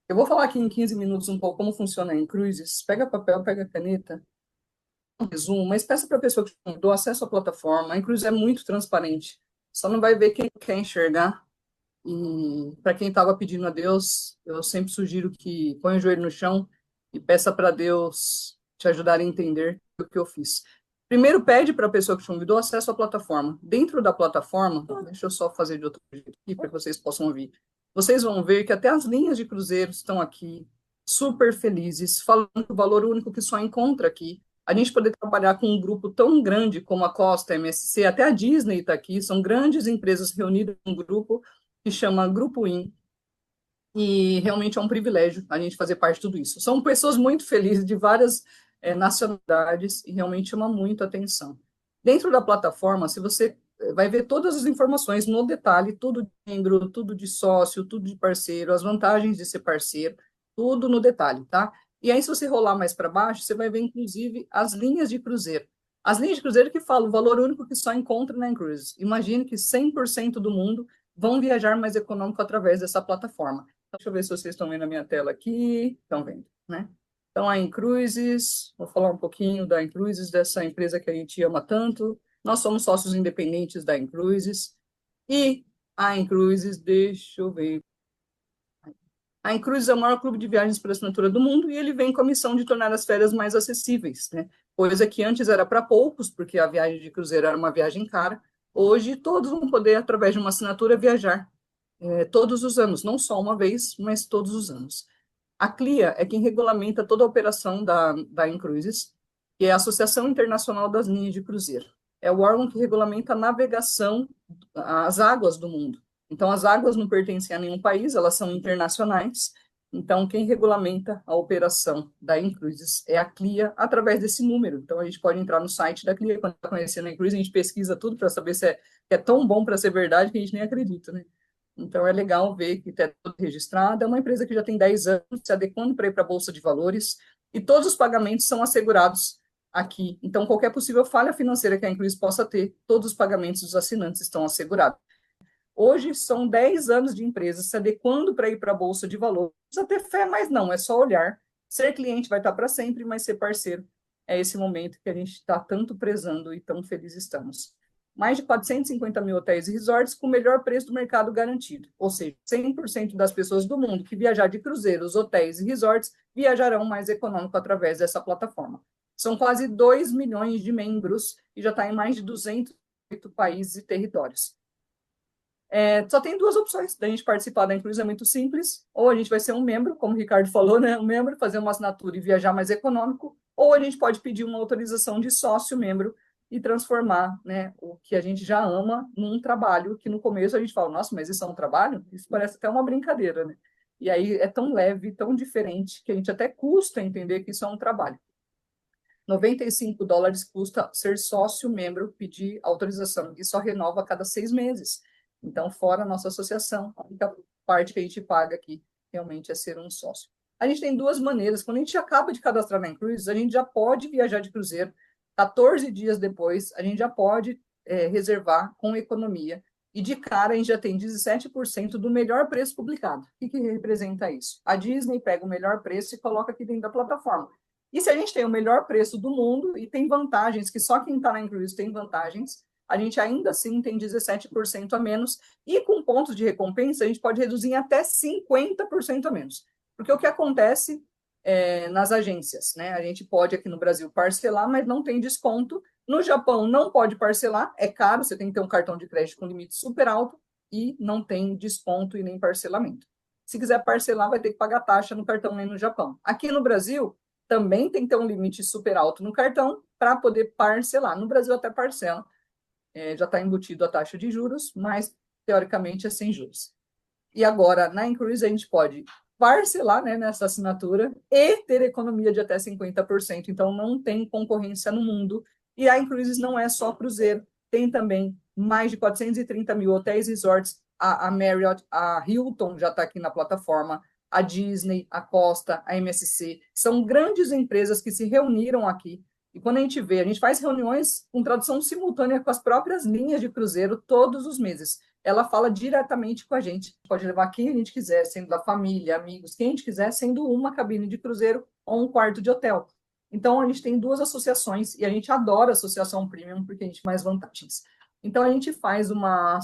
Eu vou falar aqui em 15 minutos um pouco como funciona em Cruises. Pega papel, pega caneta, um resumo, mas peça para a pessoa que deu acesso à plataforma. A Cruises é muito transparente. Só não vai ver quem quer enxergar. E para quem estava pedindo a Deus, eu sempre sugiro que ponha o joelho no chão e peça para Deus te ajudar a entender o que eu fiz. Primeiro, pede para a pessoa que te convidou acesso à plataforma. Dentro da plataforma, deixa eu só fazer de outro jeito aqui para que vocês possam ouvir. Vocês vão ver que até as linhas de cruzeiro estão aqui, super felizes, falando o valor único que só encontra aqui. A gente poder trabalhar com um grupo tão grande como a Costa, a MSC, até a Disney está aqui, são grandes empresas reunidas em um grupo que chama Grupo IN, e realmente é um privilégio a gente fazer parte de tudo isso. São pessoas muito felizes de várias nacionalidades e realmente chama muito a atenção. Dentro da plataforma, se você vai ver todas as informações no detalhe, tudo de membro, tudo de sócio, tudo de parceiro, as vantagens de ser parceiro, tudo no detalhe, tá? E aí, se você rolar mais para baixo, você vai ver, inclusive, as linhas de cruzeiro. As linhas de cruzeiro que falam o valor único que só encontra na Cruise. Imagine que 100% do mundo vão viajar mais econômico através dessa plataforma. Deixa eu ver se vocês estão vendo a minha tela aqui. Estão vendo, né? Então, a Incruises, vou falar um pouquinho da Incruises, dessa empresa que a gente ama tanto. Nós somos sócios independentes da Incruises. E a Incruises, deixa eu ver. A Incruises é o maior clube de viagens por assinatura do mundo e ele vem com a missão de tornar as férias mais acessíveis, né? Coisa que antes era para poucos, porque a viagem de cruzeiro era uma viagem cara. Hoje, todos vão poder, através de uma assinatura, viajar todos os anos, não só uma vez, mas todos os anos. A CLIA é quem regulamenta toda a operação da Incruises, que é a Associação Internacional das Linhas de Cruzeiro. É o órgão que regulamenta a navegação, as águas do mundo. Então, as águas não pertencem a nenhum país, elas são internacionais. Então, quem regulamenta a operação da Incruises é a CLIA através desse número. Então, a gente pode entrar no site da CLIA, quando está conhecendo a Incruises, a gente pesquisa tudo para saber se é tão bom para ser verdade que a gente nem acredita, né? Então, é legal ver que está tudo registrado. É uma empresa que já tem 10 anos, se adequando para ir para a Bolsa de Valores, e todos os pagamentos são assegurados aqui. Então, qualquer possível falha financeira que a Incluís possa ter, todos os pagamentos dos assinantes estão assegurados. Hoje, são 10 anos de empresa se adequando para ir para a Bolsa de Valores. Não precisa ter fé, mas não, é só olhar. Ser cliente vai estar para sempre, mas ser parceiro é esse momento que a gente está tanto prezando e tão feliz estamos. Mais de 450 mil hotéis e resorts com o melhor preço do mercado garantido. Ou seja, 100% das pessoas do mundo que viajar de cruzeiros, hotéis e resorts viajarão mais econômico através dessa plataforma. São quase 2 milhões de membros e já está em mais de 208 países e territórios. Só tem duas opções da gente participar da Inclusa, é muito simples. Ou a gente vai ser um membro, como o Ricardo falou, né? Um membro, fazer uma assinatura e viajar mais econômico, ou a gente pode pedir uma autorização de sócio-membro e transformar, né, o que a gente já ama num trabalho, que no começo a gente fala, nossa, mas isso é um trabalho? Isso parece até uma brincadeira, né? E aí é tão leve, tão diferente, que a gente até custa entender que isso é um trabalho. US$ 95 custa ser sócio-membro, pedir autorização, e só renova a cada 6 meses. Então, fora a nossa associação, a única parte que a gente paga aqui realmente é ser um sócio. A gente tem duas maneiras. Quando a gente acaba de cadastrar na Cruise, a gente já pode viajar de cruzeiro. 14 dias depois, a gente já pode reservar com economia. E de cara, a gente já tem 17% do melhor preço publicado. O que representa isso? A Disney pega o melhor preço e coloca aqui dentro da plataforma. E se a gente tem o melhor preço do mundo e tem vantagens, que só quem está na Cruise tem vantagens, a gente ainda assim tem 17% a menos, e com pontos de recompensa a gente pode reduzir em até 50% a menos. Porque o que acontece nas agências, né? A gente pode aqui no Brasil parcelar, mas não tem desconto. No Japão não pode parcelar, é caro, você tem que ter um cartão de crédito com limite super alto e não tem desconto e nem parcelamento. Se quiser parcelar, vai ter que pagar taxa no cartão nem no Japão. Aqui no Brasil, também tem que ter um limite super alto no cartão para poder parcelar. No Brasil até parcela, já está embutido a taxa de juros, mas teoricamente é sem juros. E agora, na Increase, a gente pode parcelar, né, nessa assinatura e ter economia de até 50%. Então, não tem concorrência no mundo. E a Increase não é só cruzeiro, tem também mais de 430 mil hotéis e resorts. A Marriott, a Hilton já está aqui na plataforma, a Disney, a Costa, a MSC. São grandes empresas que se reuniram aqui. E quando a gente vê, a gente faz reuniões com tradução simultânea com as próprias linhas de cruzeiro todos os meses. ela fala diretamente com a gente. Pode levar quem a gente quiser, sendo da família, amigos, quem a gente quiser, sendo uma cabine de cruzeiro ou um quarto de hotel. Então, a gente tem duas associações e a gente adora a associação premium porque a gente tem mais vantagens. Então, a gente faz uma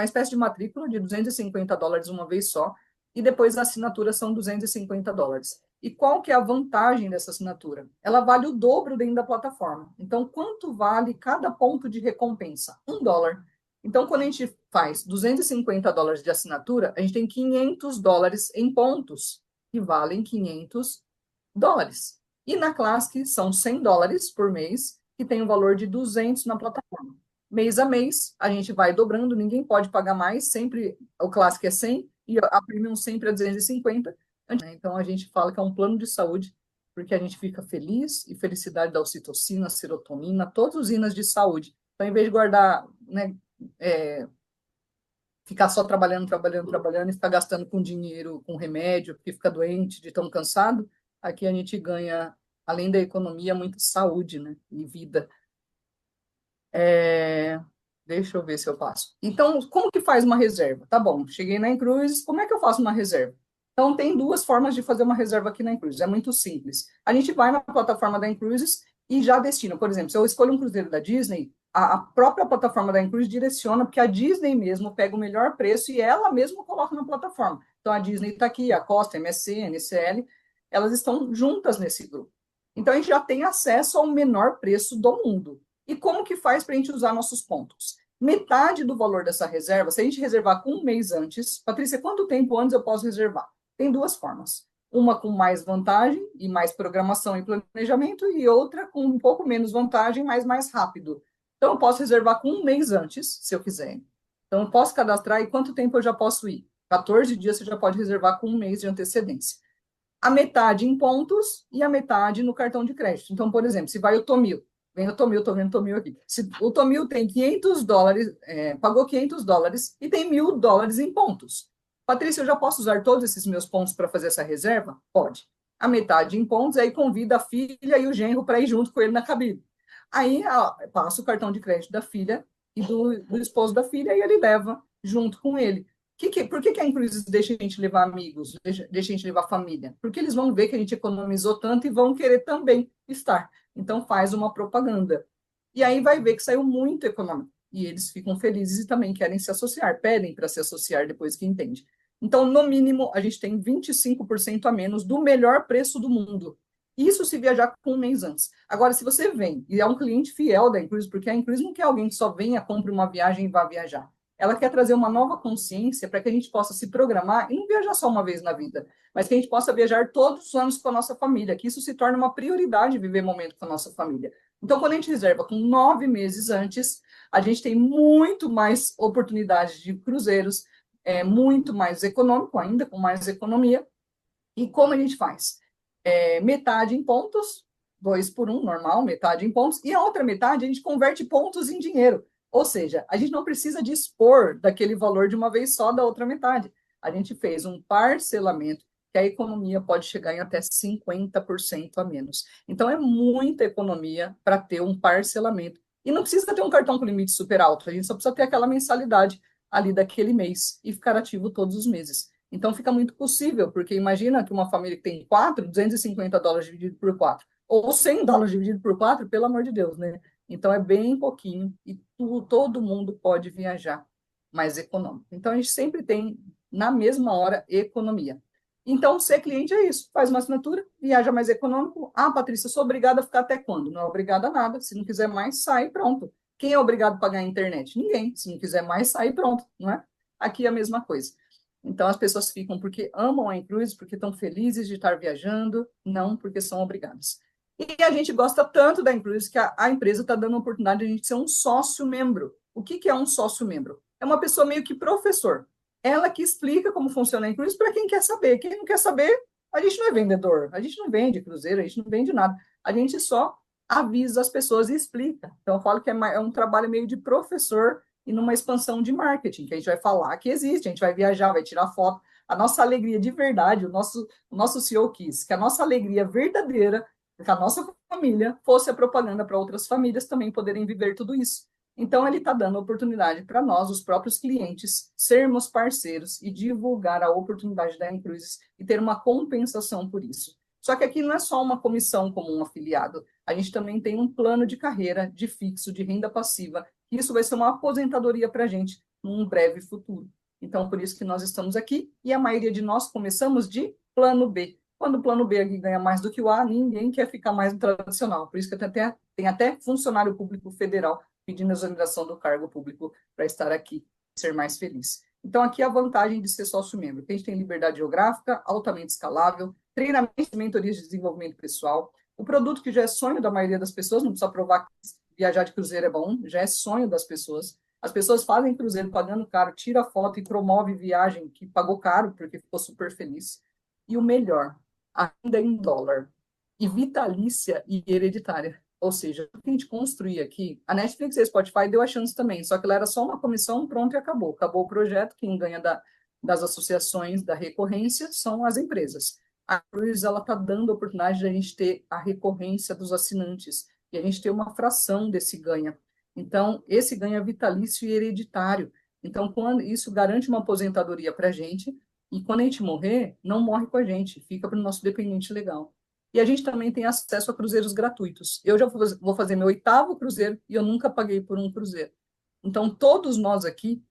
espécie de matrícula de $250 uma vez só e depois a assinatura são $250. E qual que é a vantagem dessa assinatura? Ela vale o dobro dentro da plataforma. Então, quanto vale cada ponto de recompensa? $1. Então, quando a gente faz $250 de assinatura, a gente tem $500 em pontos, que valem $500. E na Classic são $100 por mês, que tem o valor de 200 na plataforma. Mês a mês, a gente vai dobrando, ninguém pode pagar mais, sempre o Classic é 100 e a Premium sempre é 250. Então, a gente fala que é um plano de saúde, porque a gente fica feliz, e felicidade da ocitocina, serotonina, todos os hinos de saúde. Então, em vez de guardar, né, ficar só trabalhando e ficar gastando com dinheiro, com remédio, porque fica doente de tão cansado, aqui a gente ganha, além da economia, muita saúde, né, e vida. Deixa eu ver se eu passo. Então, como que faz uma reserva? Tá bom, cheguei na Incruises, como é que eu faço uma reserva? Então, tem duas formas de fazer uma reserva aqui na Incruises, é muito simples. A gente vai na plataforma da Incruises e já destina. Por exemplo, se eu escolho um cruzeiro da Disney, a própria plataforma da Incruises direciona, porque a Disney mesmo pega o melhor preço e ela mesma coloca na plataforma. Então, a Disney está aqui, a Costa, a MSC, a NCL, elas estão juntas nesse grupo. Então, a gente já tem acesso ao menor preço do mundo. E como que faz para a gente usar nossos pontos? Metade do valor dessa reserva, se a gente reservar com um mês antes, Patrícia, quanto tempo antes eu posso reservar? Tem duas formas. Uma com mais vantagem e mais programação e planejamento, e outra com um pouco menos vantagem, mas mais rápido. Então, eu posso reservar com um mês antes, se eu quiser. Então, eu posso cadastrar e quanto tempo eu já posso ir? 14 dias você já pode reservar com um mês de antecedência. A metade em pontos e a metade no cartão de crédito. Então, por exemplo, se vai o Tomil, vem o Tomil, estou vendo o Tomil aqui. Se o Tomil tem $500, pagou $500 e tem $1.000 em pontos. Patrícia, eu já posso usar todos esses meus pontos para fazer essa reserva? Pode. A metade em pontos, aí convida a filha e o genro para ir junto com ele na cabine. Aí passa o cartão de crédito da filha e do esposo da filha e ele leva junto com ele. Por que a Inclusive deixa a gente levar amigos, deixa a gente levar família? Porque eles vão ver que a gente economizou tanto e vão querer também estar. Então, faz uma propaganda. E aí vai ver que saiu muito econômico. E eles ficam felizes e também querem se associar, pedem para se associar depois que entende. Então, no mínimo, a gente tem 25% a menos do melhor preço do mundo. Isso se viajar com um mês antes. Agora, se você vem e é um cliente fiel da Inclusive, porque a Inclusive não quer alguém que só venha, compre uma viagem e vá viajar. Ela quer trazer uma nova consciência para que a gente possa se programar e não viajar só uma vez na vida, mas que a gente possa viajar todos os anos com a nossa família, que isso se torne uma prioridade viver momento com a nossa família. Então, quando a gente reserva com 9 meses antes, a gente tem muito mais oportunidades de cruzeiros, muito mais econômico, ainda com mais economia. E como a gente faz? Metade em pontos, 2 por 1, normal, metade em pontos, e a outra metade a gente converte pontos em dinheiro. Ou seja, a gente não precisa dispor daquele valor de uma vez só da outra metade. A gente fez um parcelamento que a economia pode chegar em até 50% a menos. Então, é muita economia para ter um parcelamento. E não precisa ter um cartão com limite super alto, a gente só precisa ter aquela mensalidade ali daquele mês e ficar ativo todos os meses. Então, fica muito possível, porque imagina que uma família que tem quatro, $250 dividido por quatro, ou $100 dividido por quatro, pelo amor de Deus, né? Então, é bem pouquinho e todo mundo pode viajar mais econômico. Então, a gente sempre tem, na mesma hora, economia. Então, ser cliente é isso. Faz uma assinatura, viaja mais econômico. Ah, Patrícia, eu sou obrigada a ficar até quando? Não é obrigada a nada. Se não quiser mais, sai, pronto. Quem é obrigado a pagar a internet? Ninguém. Se não quiser mais, sai, pronto, não é? Aqui é a mesma coisa. Então, as pessoas ficam porque amam a Inclusive, porque estão felizes de estar viajando, não porque são obrigadas. E a gente gosta tanto da Inclusive que a empresa está dando a oportunidade de a gente ser um sócio-membro. O que é um sócio-membro? É uma pessoa meio que professor. Ela que explica como funciona a Inclusive para quem quer saber. Quem não quer saber, a gente não é vendedor, a gente não vende cruzeiro, a gente não vende nada. A gente só avisa as pessoas e explica. Então, eu falo que é um trabalho meio de professor e numa expansão de marketing, que a gente vai falar que existe, a gente vai viajar, vai tirar foto. A nossa alegria de verdade, o nosso CEO quis que a nossa alegria verdadeira, que a nossa família fosse a propaganda para outras famílias também poderem viver tudo isso. Então, ele está dando oportunidade para nós, os próprios clientes, sermos parceiros e divulgar a oportunidade da Incruises e ter uma compensação por isso. Só que aqui não é só uma comissão como um afiliado, a gente também tem um plano de carreira, de fixo, de renda passiva, e isso vai ser uma aposentadoria para a gente num breve futuro. Então, por isso que nós estamos aqui, e a maioria de nós começamos de plano B. Quando o plano B aqui ganha mais do que o A, ninguém quer ficar mais no tradicional. Por isso que tem até funcionário público federal pedindo a exoneração do cargo público para estar aqui, ser mais feliz. Então, aqui a vantagem de ser sócio-membro, que a gente tem liberdade geográfica, altamente escalável, treinamento e mentorias de desenvolvimento pessoal, o produto que já é sonho da maioria das pessoas, não precisa provar que viajar de cruzeiro é bom, já é sonho das pessoas. As pessoas fazem cruzeiro pagando caro, tira foto e promove viagem que pagou caro porque ficou super feliz. E o melhor, ainda em dólar, e vitalícia e hereditária. Ou seja, o que a gente construir aqui, a Netflix e a Spotify deu a chance também, só que ela era só uma comissão, pronto e acabou. Acabou o projeto, quem ganha das associações, da recorrência, são as empresas. A Cruise, ela está dando a oportunidade de a gente ter a recorrência dos assinantes, e a gente ter uma fração desse ganha. Então, esse ganha é vitalício e hereditário. Então, quando isso garante uma aposentadoria para a gente, e quando a gente morrer, não morre com a gente, fica para o nosso dependente legal. E a gente também tem acesso a cruzeiros gratuitos. Eu já vou fazer meu 8º cruzeiro e eu nunca paguei por um cruzeiro. Então, todos nós aqui,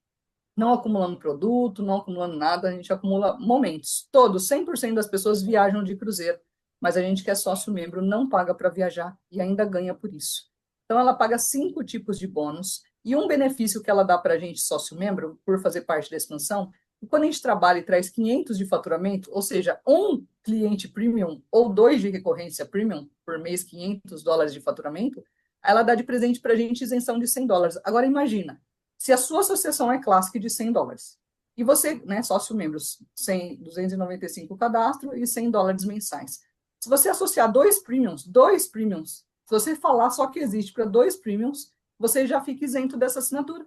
não acumulando produto, não acumulando nada, a gente acumula momentos. Todos, 100% das pessoas viajam de cruzeiro, mas a gente que é sócio-membro não paga para viajar e ainda ganha por isso. Então, ela paga 5 tipos de bônus e um benefício que ela dá para a gente, sócio-membro, por fazer parte da expansão, e quando a gente trabalha e traz 500 de faturamento, ou seja, um cliente premium ou 2 de recorrência premium por mês, $500 de faturamento, ela dá de presente para a gente isenção de $100. Agora, imagina, se a sua associação é Classic de $100, e você, né, sócio-membros, 295 cadastro e $100 mensais. Se você associar dois premiums, se você falar só que existe para 2 premiums, você já fica isento dessa assinatura.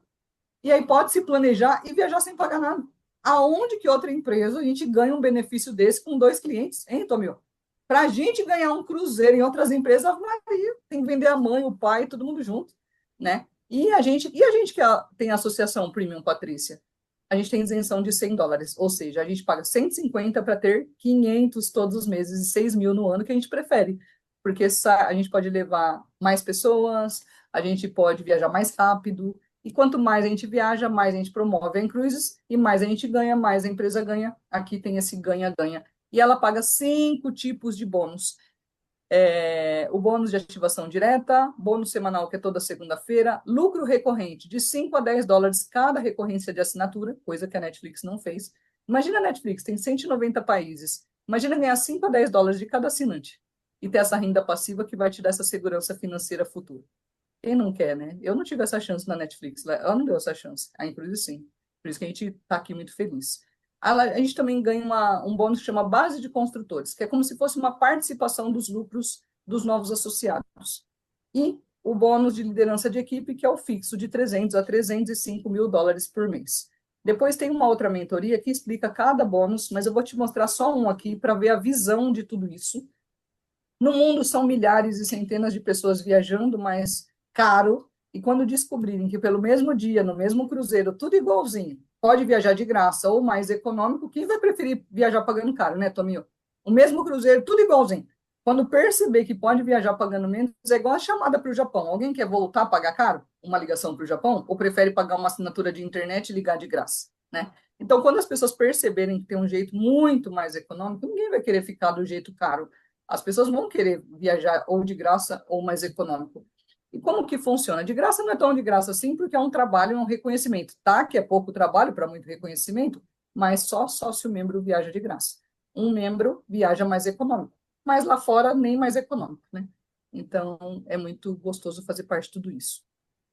E aí pode se planejar e viajar sem pagar nada. Aonde que outra empresa a gente ganha um benefício desse com 2 clientes, hein, Tomil? Para a gente ganhar um cruzeiro em outras empresas, Maria, tem que vender a mãe, o pai, todo mundo junto, né? E a gente que tem a associação Premium Patrícia, a gente tem isenção de $100, ou seja, a gente paga 150 para ter 500 todos os meses e 6 mil no ano, que a gente prefere, porque a gente pode levar mais pessoas, a gente pode viajar mais rápido, e quanto mais a gente viaja, mais a gente promove a Cruises, e mais a gente ganha, mais a empresa ganha. Aqui tem esse ganha-ganha. E ela paga 5 tipos de bônus. O bônus de ativação direta, bônus semanal, que é toda segunda-feira, lucro recorrente de 5 a $10 cada recorrência de assinatura, coisa que a Netflix não fez. Imagina a Netflix, tem 190 países. Imagina ganhar 5 a $10 de cada assinante e ter essa renda passiva que vai te dar essa segurança financeira futura. Quem não quer, né? Eu não tive essa chance na Netflix, ela não deu essa chance, a Inclusive sim. Por isso que a gente está aqui muito feliz. A gente também ganha um bônus que chama base de construtores, que é como se fosse uma participação dos lucros dos novos associados. E o bônus de liderança de equipe, que é o fixo de 300 a 305 mil dólares por mês. Depois tem uma outra mentoria que explica cada bônus, mas eu vou te mostrar só um aqui para ver a visão de tudo isso. No mundo são milhares e centenas de pessoas viajando, mas caro, e quando descobrirem que pelo mesmo dia, no mesmo cruzeiro, tudo igualzinho, pode viajar de graça ou mais econômico, quem vai preferir viajar pagando caro, né, Tominho? O mesmo cruzeiro, tudo igualzinho. Quando perceber que pode viajar pagando menos, é igual a chamada para o Japão. Alguém quer voltar a pagar caro? Uma ligação para o Japão? Ou prefere pagar uma assinatura de internet e ligar de graça, né? Então, quando as pessoas perceberem que tem um jeito muito mais econômico, ninguém vai querer ficar do jeito caro. As pessoas vão querer viajar ou de graça ou mais econômico. E como que funciona? De graça não é tão de graça assim, porque é um trabalho, é um reconhecimento. Tá, que é pouco trabalho para muito reconhecimento, mas só sócio-membro viaja de graça. Um membro viaja mais econômico, mas lá fora nem mais econômico, né? Então, é muito gostoso fazer parte de tudo isso.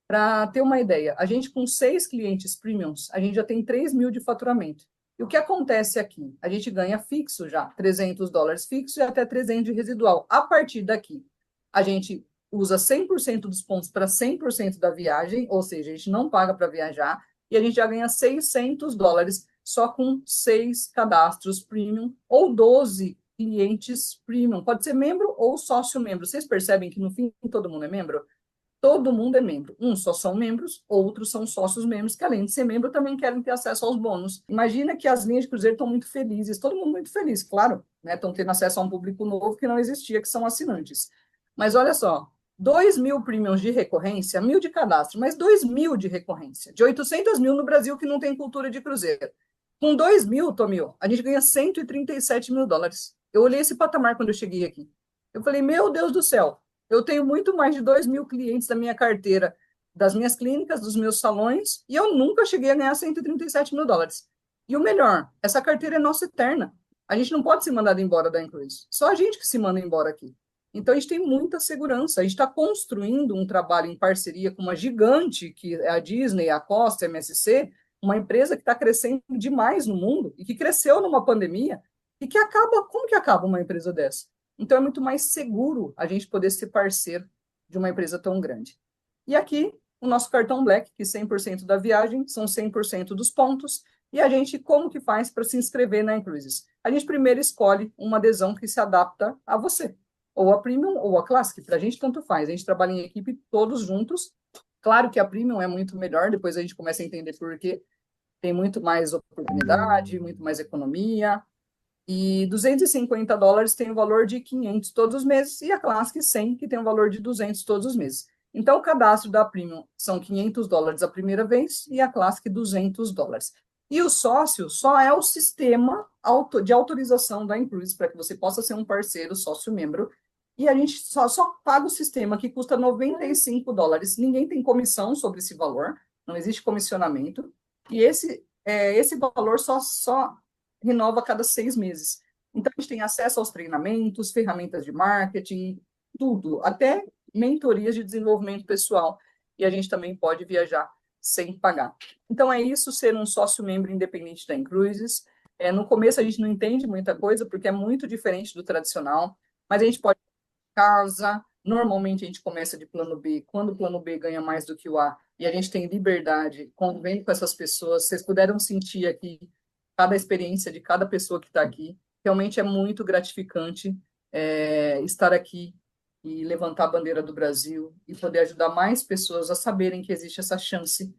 Para ter uma ideia, a gente com 6 clientes premiums, a gente já tem 3 mil de faturamento. E o que acontece aqui? A gente ganha fixo já, $300 fixo e até 300 de residual. A partir daqui, a gente usa 100% dos pontos para 100% da viagem, ou seja, a gente não paga para viajar, e a gente já ganha $600 só com 6 cadastros premium ou 12 clientes premium. Pode ser membro ou sócio membro. Vocês percebem que no fim todo mundo é membro? Todo mundo é membro. Uns só são membros, outros são sócios membros, que além de ser membro, também querem ter acesso aos bônus. Imagina que as linhas de cruzeiro estão muito felizes, todo mundo muito feliz, claro, né? Estão tendo acesso a um público novo que não existia, que são assinantes. Mas olha só, 2.000 premiums de recorrência, 1.000 de cadastro, mas 2.000 de recorrência, de 800 mil no Brasil que não tem cultura de cruzeiro. Com 2.000, Tomil, a gente ganha 137 mil dólares. Eu olhei esse patamar quando eu cheguei aqui. Eu falei, meu Deus do céu, eu tenho muito mais de 2.000 clientes da minha carteira, das minhas clínicas, dos meus salões, e eu nunca cheguei a ganhar 137 mil dólares. E o melhor, essa carteira é nossa eterna. A gente não pode ser mandado embora da Inclusive. Só a gente que se manda embora aqui. Então, a gente tem muita segurança. A gente está construindo um trabalho em parceria com uma gigante, que é a Disney, a Costa, a MSC, uma empresa que está crescendo demais no mundo e que cresceu numa pandemia e que acaba... Como que acaba uma empresa dessa? Então, é muito mais seguro a gente poder ser parceiro de uma empresa tão grande. E aqui, o nosso cartão Black, que 100% da viagem são 100% dos pontos. E a gente, como que faz para se inscrever na Inclusive? A gente primeiro escolhe uma adesão que se adapta a você, ou a Premium ou a Classic. Para a gente, tanto faz. A gente trabalha em equipe todos juntos. Claro que a Premium é muito melhor, depois a gente começa a entender por quê. Tem muito mais oportunidade, muito mais economia. E 250 dólares tem o valor de 500 todos os meses, e a Classic 100, que tem o valor de 200 todos os meses. Então, o cadastro da Premium são 500 dólares a primeira vez, e a Classic 200 dólares. E o sócio só é o sistema de autorização da Inclusive, para que você possa ser um parceiro, sócio-membro, e a gente só paga o sistema, que custa 95 dólares. Ninguém tem comissão sobre esse valor, não existe comissionamento, e esse valor só renova a cada 6 meses. Então, a gente tem acesso aos treinamentos, ferramentas de marketing, tudo, até mentorias de desenvolvimento pessoal. E a gente também pode viajar sem pagar. Então, é isso, ser um sócio-membro independente da Incruises. No começo, a gente não entende muita coisa, porque é muito diferente do tradicional, mas a gente pode casa. Normalmente, a gente começa de plano B. Quando o plano B ganha mais do que o A, e a gente tem liberdade, convivendo com essas pessoas, vocês puderam sentir aqui cada experiência de cada pessoa que está aqui. Realmente é muito gratificante estar aqui e levantar a bandeira do Brasil e poder ajudar mais pessoas a saberem que existe essa chance